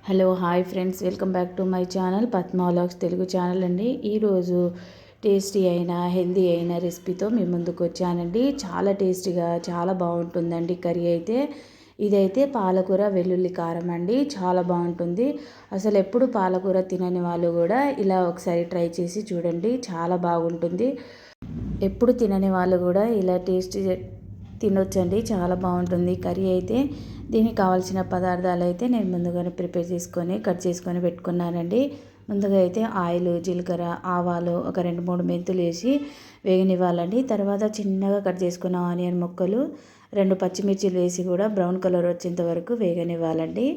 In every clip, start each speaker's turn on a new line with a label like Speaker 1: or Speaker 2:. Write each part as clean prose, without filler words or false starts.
Speaker 1: Hello hi friends, welcome back to my channel Padma vlogs Telugu channel అండి. ఈరోజు tasty అయిన healthy అయిన రెసిపీతో మీ ముందుకు వచ్చానండి. చాలా టేస్టీగా చాలా బాగుంటుందండి కర్రీ అయితే. ఇదైతే పాలకూర వెల్లుల్లి కారం అండి. చాలా బాగుంటుంది. అసలు ఎప్పుడు పాలకూర తినని వాళ్ళు కూడా ఇలా ఒకసారి ట్రై చేసి చూడండి, చాలా బాగుంటుంది. ఎప్పుడు తినని వాళ్ళు కూడా ఇలా టేస్టీ తినొచ్చండి, చాలా బాగుంటుంది కర్రీ అయితే. దీనికి కావాల్సిన పదార్థాలు అయితే నేను ముందుగానే ప్రిపేర్ చేసుకొని కట్ చేసుకొని పెట్టుకున్నానండి. ముందుగా అయితే ఆయిల్, జీలకర్ర, ఆవాలు, ఒక 2-3 మెంతులు వేసి వేగనివ్వాలండి. తర్వాత చిన్నగా కట్ చేసుకున్న ఆనియన్ ముక్కలు, 2 పచ్చిమిర్చిలు వేసి కూడా బ్రౌన్ కలర్ వచ్చేంత వరకు వేగనివ్వాలండి.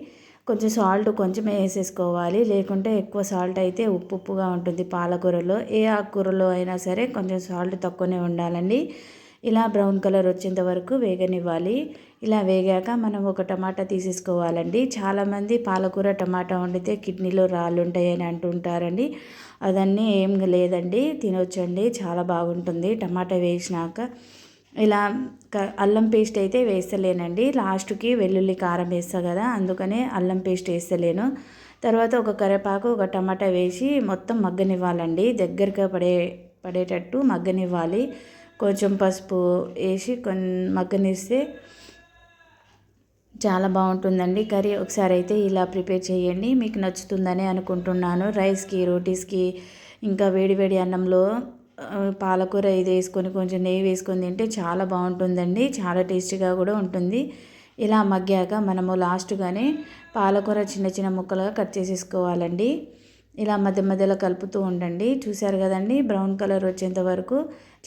Speaker 1: కొంచెం సాల్ట్ కొంచెమే వేసేసుకోవాలి, లేకుంటే ఎక్కువ సాల్ట్ అయితే ఉప్పుగా ఉంటుంది పాలకూరలో. ఏ ఆకుకూరలో అయినా సరే కొంచెం సాల్ట్ తక్కువనే ఉండాలండి. ఇలా బ్రౌన్ కలర్ వచ్చేంత వరకు వేగనివ్వాలి. ఇలా వేగాక మనం ఒక టమాటా తీసేసుకోవాలండి. చాలామంది పాలకూర టమాటా వండితే కిడ్నీలో రాళ్ళు ఉంటాయని అంటుంటారండి. అదన్నీ ఏం లేదండి, తినొచ్చండి, చాలా బాగుంటుంది. టమాటా వేసినాక ఇలా అల్లం పేస్ట్ అయితే వేస్తలేనండి. లాస్ట్కి వెల్లుల్లి కారం వేస్తా కదా, అందుకనే అల్లం పేస్ట్ వేస్తలేను. తర్వాత ఒక కరివేపాకు, ఒక టమాటా వేసి మొత్తం మగ్గనివ్వాలండి. దగ్గరగా పడేటట్టు మగ్గనివ్వాలి. కొంచెం పసుపు వేసి మగ్గనిస్తే చాలా బాగుంటుందండి కర్రీ. ఒకసారి అయితే ఇలా ప్రిపేర్ చేయండి, మీకు నచ్చుతుందని అనుకుంటున్నాను. రైస్కి, రోటీస్కి, ఇంకా వేడివేడి అన్నంలో పాలకూర ఇది వేసుకొని కొంచెం నెయ్యి వేసుకొని తింటే చాలా బాగుంటుందండి. చాలా టేస్టీగా కూడా ఉంటుంది. ఇలా మగ్గాక మనము లాస్ట్గానే పాలకూర చిన్న చిన్న ముక్కలుగా కట్ చేసేసుకోవాలండి. ఇలా మధ్య మధ్యలో కలుపుతూ ఉండండి. చూసారు కదండి, బ్రౌన్ కలర్ వచ్చేంత వరకు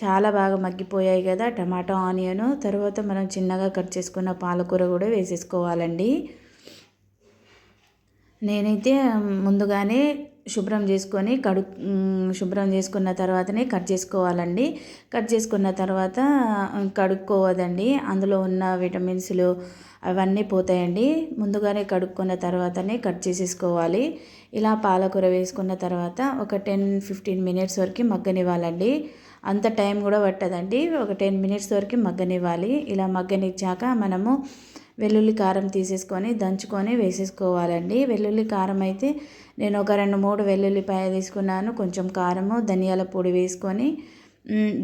Speaker 1: చాలా బాగా మగ్గిపోయాయి కదా టమాటా, ఆనియన్. తర్వాత మనం చిన్నగా కట్ చేసుకున్న పాలకూర కూడా వేసేసుకోవాలండి. నేనైతే ముందుగానే శుభ్రం చేసుకున్న తర్వాతనే కట్ చేసుకోవాలండి. కట్ చేసుకున్న తర్వాత కడుక్కోవద్దండి, అందులో ఉన్న విటమిన్స్లు అవన్నీ పోతాయండి. ముందుగానే కడుక్కున్న తర్వాతనే కట్ చేసేసుకోవాలి. ఇలా పాలకూర వేసుకున్న తర్వాత ఒక 10-15 మినిట్స్ వరకు మగ్గనివ్వాలండి. అంత టైం కూడా పట్టదండి, ఒక 10 మినిట్స్ వరకు మగ్గనివ్వాలి. ఇలా మగ్గనిచ్చాక మనము వెల్లుల్లి కారం తీసేసుకొని దంచుకొని వేసేసుకోవాలండి. వెల్లుల్లి కారం అయితే నేను ఒక 2-3 వెల్లుల్లిపాయ తీసుకున్నాను. కొంచెం కారము, ధనియాల పొడి వేసుకొని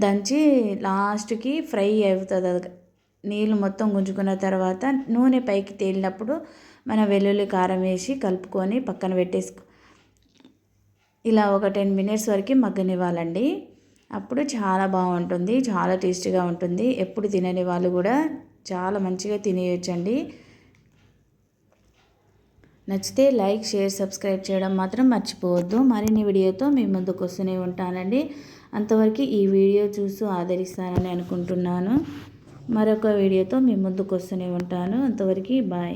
Speaker 1: దంచి లాస్ట్కి ఫ్రై అవుతుంది. నీళ్ళు మొత్తం గుంజుకున్న తర్వాత నూనె పైకి తేలినప్పుడు మన వెల్లుల్లి కారం వేసి కలుపుకొని పక్కన ఇలా ఒక 10 మినిట్స్ వరకు మగ్గనివ్వాలండి. అప్పుడు చాలా బాగుంటుంది, చాలా టేస్టీగా ఉంటుంది. ఎప్పుడు తినని వాళ్ళు కూడా చాలా మంచిగా తినేయొచ్చండి. నచ్చితే లైక్, షేర్, సబ్స్క్రైబ్ చేయడం మాత్రం మర్చిపోవద్దు. మరిన్ని వీడియోతో మీ ముందుకు వస్తూనే ఉంటానండి. అంతవరకు ఈ వీడియో చూస్తూ ఆదరిస్తానని అనుకుంటున్నాను. మరొక వీడియోతో మీ ముందుకు వస్తూనే ఉంటాను. అంతవరకు బాయ్.